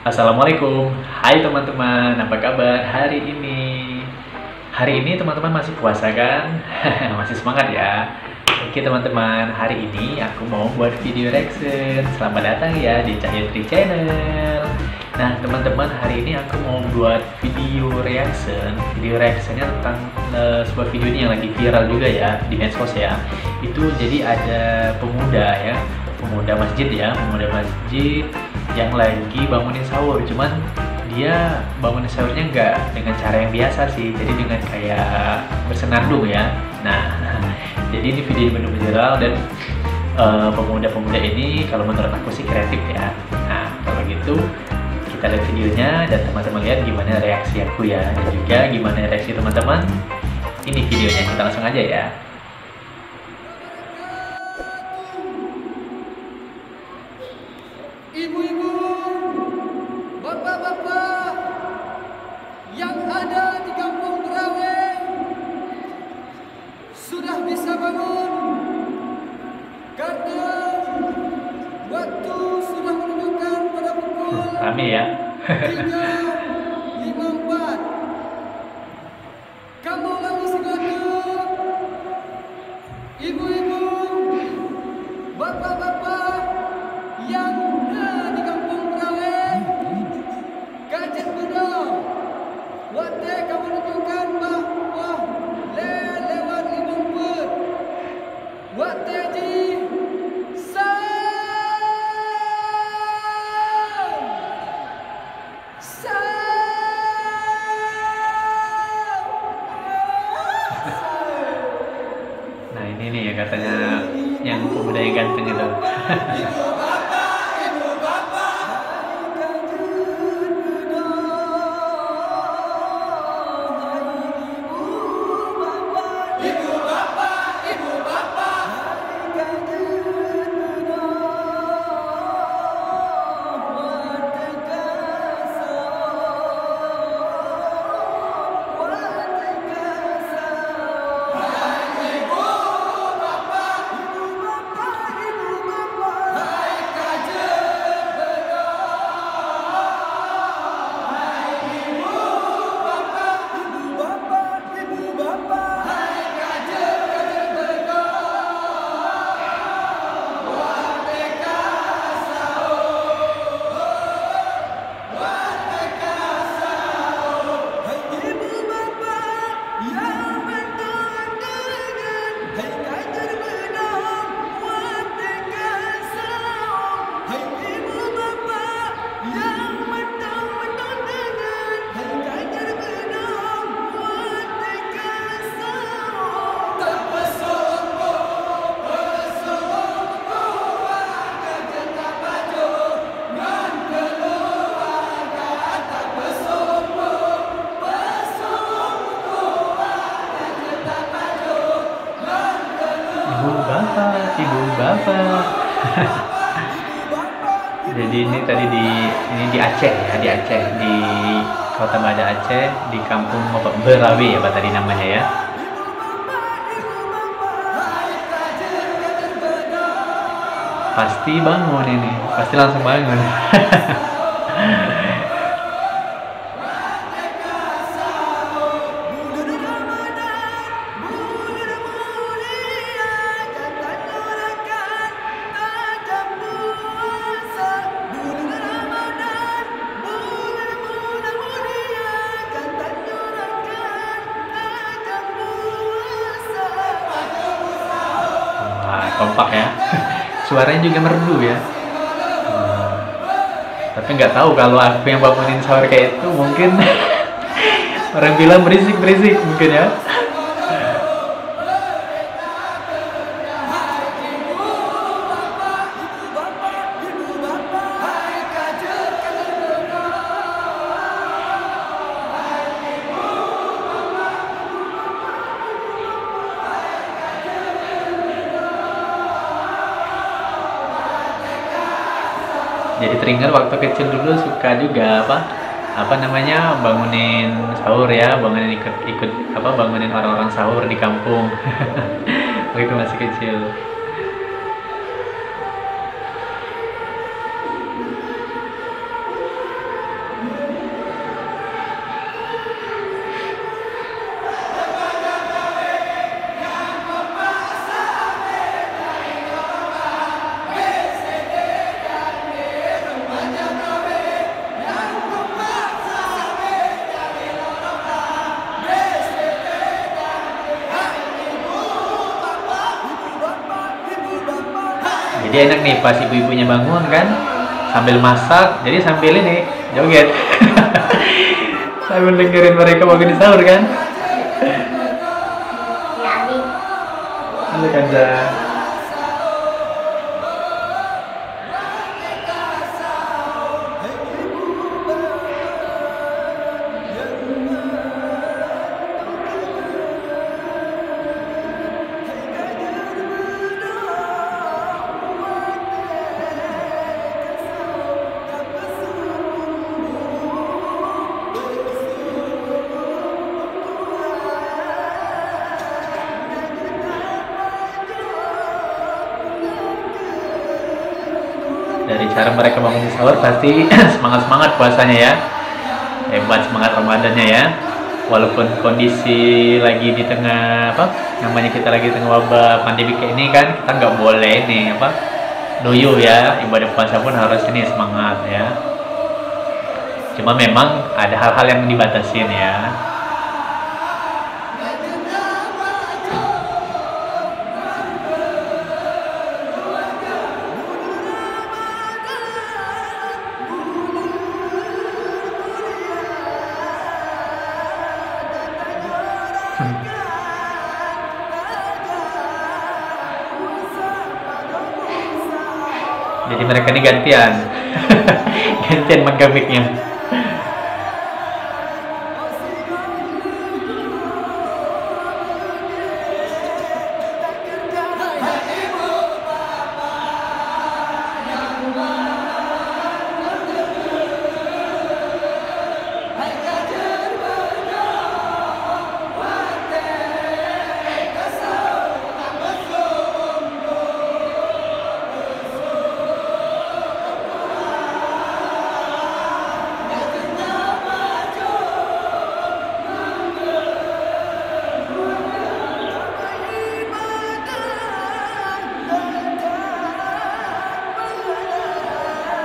Assalamualaikum, hai teman-teman, apa kabar hari ini? Hari ini teman-teman masih puasa kan? Masih semangat ya? Oke teman-teman, hari ini aku mau buat video reaction. Selamat datang ya di Cahyatri Channel. Nah teman-teman, hari ini aku mau buat video reaction. Video reactionnya tentang sebuah video ini yang lagi viral juga ya di medsos ya. Itu jadi ada pemuda ya, pemuda masjid ya, pemuda masjid yang lagi bangunin sahur. Cuman dia bangunin sahurnya nggak dengan cara yang biasa sih, jadi dengan kayak bersenandung ya. Nah, jadi ini video benar-benar viral dan pemuda-pemuda ini kalau menurut aku sih kreatif ya. Nah, kalau gitu kita lihat videonya dan teman-teman lihat gimana reaksi aku ya, dan juga gimana reaksi teman-teman. Ini videonya, kita langsung aja ya. Ibu-ibu, bapak-bapak yang ada di Kampung Berawe sudah bisa bangun karena waktu sudah menunjukkan pada pukul Rame ya. 3.54. Kamu lagi segala ibu-ibu, bapak-bapak yang ada di Kampung Berawe, kajet muda, wate kamu menunjukkan bahwa lewat limput, wate ji Nah ini nih ya katanya yang pemuda yang ganteng itu. Ibu bapak. Jadi ini tadi di Aceh ya, di Aceh, di Kota Banda Aceh, di Kampung Berawe ya Pak tadi namanya ya. Pasti bangun ini, pasti langsung bangun. Wah, kompak ya. Suaranya juga merdu ya. Tapi nggak tahu kalau aku yang bangunin sahur kayak itu mungkin orang bilang berisik mungkin ya. Jadi teringat waktu kecil dulu suka juga apa namanya bangunin sahur ya, bangunin ikut apa bangunin orang-orang sahur di kampung. Waktu masih kecil. Jadi enak nih pas ibu-ibunya bangun kan, sambil masak, jadi sambil ini joget. Sambil dengerin mereka bangun sahur kan. Halo Kanza. Dari cara mereka bangun sahur pasti semangat-semangat puasanya ya. Hebat semangat Ramadannya ya. Walaupun kondisi lagi di tengah apa namanya, kita lagi tengah wabah pandemi kayak ini kan, kita nggak boleh nih apa doyo ya, ibadah puasa pun harus ini semangat ya. Cuma memang ada hal-hal yang dibatasin ya. Jadi mereka ini gantian. Gantian menggamiknya.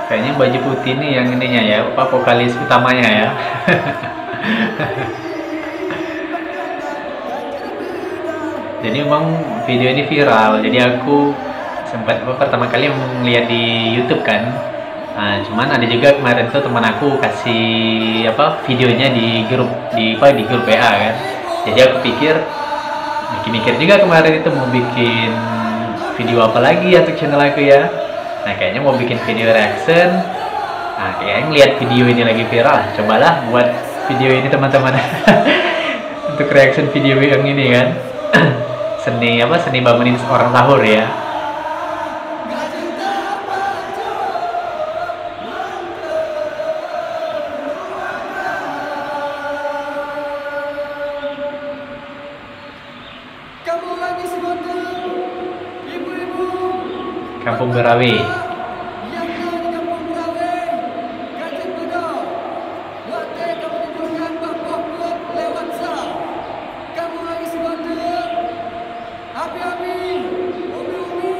Kayaknya baju putih nih yang ininya ya, apa vokalis utamanya ya. Jadi memang video ini viral. Jadi aku sempat pertama kali melihat di YouTube kan. Nah, cuman ada juga kemarin tuh teman aku kasih apa videonya di grup di grup WA kan. Jadi aku pikir mikir juga kemarin itu mau bikin video apa lagi untuk channel aku ya. Nah, kayaknya mau bikin video reaction. Nah, kayaknya ngeliat video ini lagi viral, cobalah buat video ini teman-teman. Untuk reaction video yang ini kan. Seni bangunin orang sahur ya. Kamu lagi sebutkan ibu-ibu Kampung Berawi. yang ada di Kampung Berawi, Kajen Bedok. Waktu kamu tunjukkan bahwa lewat sah. Kamu lagi sebutkan api-api, umi-umi,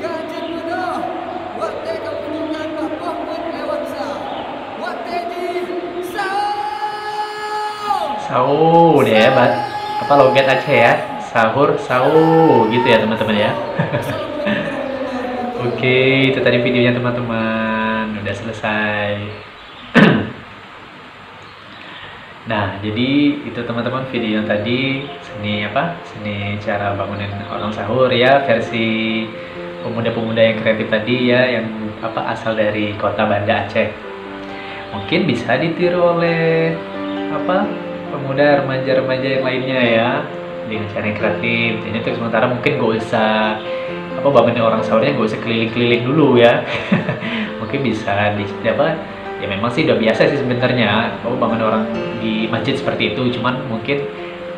Kajen Bedok. Waktu kamu tunjukkan bahwa lewat sah. Waktu di sahur. Sahur ya, apa logat Aceh ya? Sahur gitu ya teman-teman ya. Oke, itu tadi videonya teman-teman, udah selesai. Nah, jadi itu teman-teman video yang tadi seni cara bangunin orang sahur ya, versi pemuda-pemuda yang kreatif tadi ya, yang asal dari kota Banda Aceh. Mungkin bisa ditiru oleh pemuda remaja-remaja yang lainnya ya, dengan cara yang kreatif. Jadi untuk sementara mungkin gak usah bangunin orang sahurnya, gak usah keliling-keliling dulu ya. Mungkin bisa ya memang sih udah biasa sih sebenarnya bangun orang di masjid seperti itu. Cuman mungkin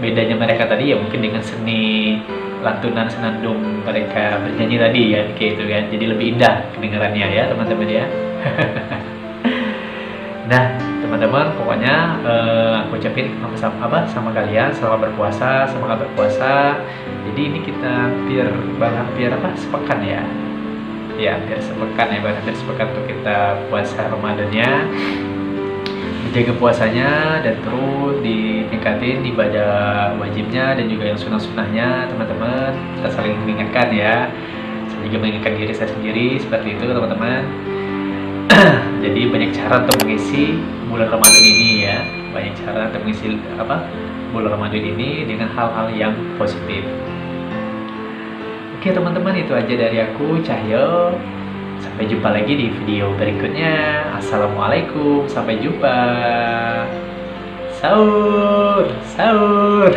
bedanya mereka tadi ya mungkin dengan seni lantunan senandung mereka bernyanyi tadi ya, kayak itu kan. Jadi lebih indah kedengarannya ya teman-teman ya. Nah teman-teman, pokoknya aku ucapin sama kalian selamat berpuasa, semangat berpuasa. Jadi ini kita hampir sepekan ya, hampir sepekan ya, hampir sepekan untuk kita puasa Ramadannya. Dijaga puasanya dan terus ditingkatin ibadah wajibnya dan juga yang sunnah-sunnahnya teman-teman. Kita saling mengingatkan ya, saya juga mengingatkan diri saya sendiri seperti itu teman-teman. Jadi banyak cara untuk mengisi bulan Ramadan ini ya, banyak cara untuk mengisi bulan Ramadan ini dengan hal-hal yang positif. Oke teman-teman, itu aja dari aku, Cahyo. Sampai jumpa lagi di video berikutnya. Assalamualaikum, sampai jumpa. Sahur, sahur.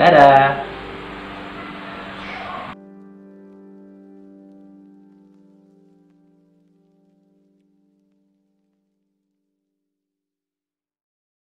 Dadah.